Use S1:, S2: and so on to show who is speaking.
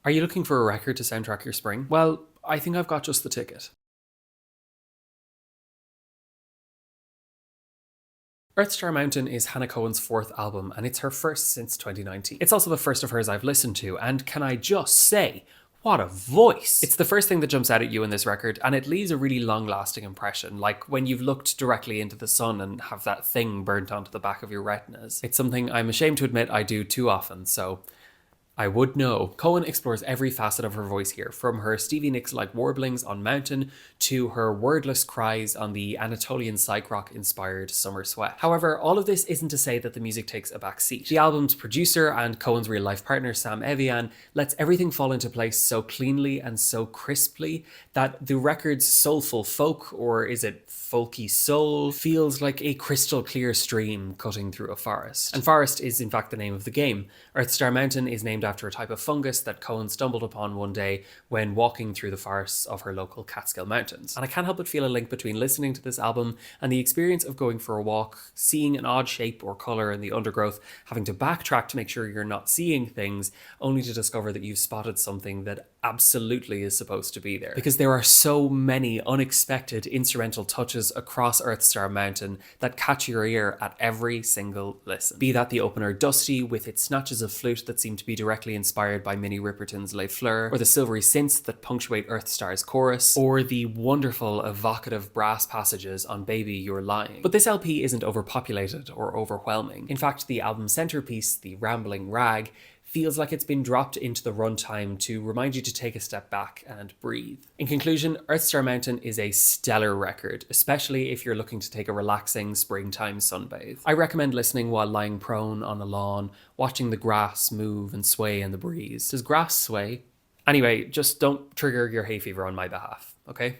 S1: Are you looking for a record to soundtrack your spring? Well, I think I've got just the ticket. Earthstar Mountain is Hannah Cohen's fourth album, and it's her first since 2019. It's also the first of hers I've listened to, and can I just say, what a voice! It's the first thing that jumps out at you in this record, and it leaves a really long-lasting impression, like when you've looked directly into the sun and have that thing burnt onto the back of your retinas. It's something I'm ashamed to admit I do too often, so I would know. Cohen explores every facet of her voice here, from her Stevie Nicks-like warblings on Mountain to her wordless cries on the Anatolian psych rock-inspired Summer Sweat. However, all of this isn't to say that the music takes a back seat. The album's producer and Cohen's real-life partner, Sam Evian, lets everything fall into place so cleanly and so crisply that the record's soulful folk, or is it folky soul, feels like a crystal clear stream cutting through a forest. And forest is in fact the name of the game. Earthstar Mountain is named after a type of fungus that Cohen stumbled upon one day when walking through the forests of her local Catskill Mountains. And I can't help but feel a link between listening to this album and the experience of going for a walk, seeing an odd shape or colour in the undergrowth, having to backtrack to make sure you're not seeing things, only to discover that you've spotted something that absolutely is supposed to be there. Because there are so many unexpected instrumental touches across Earthstar Mountain that catch your ear at every single listen. Be that the opener Dusty with its snatches of flute that seem to be directly inspired by Minnie Riperton's Les Fleurs, or the silvery synths that punctuate Earthstar's chorus, or the wonderful evocative brass passages on Baby You're Lying. But this LP isn't overpopulated or overwhelming. In fact, the album's centerpiece, the rambling rag, feels like it's been dropped into the runtime to remind you to take a step back and breathe. In conclusion, Earthstar Mountain is a stellar record, especially if you're looking to take a relaxing springtime sunbathe. I recommend listening while lying prone on a lawn, watching the grass move and sway in the breeze. Does grass sway? Anyway, just don't trigger your hay fever on my behalf, okay?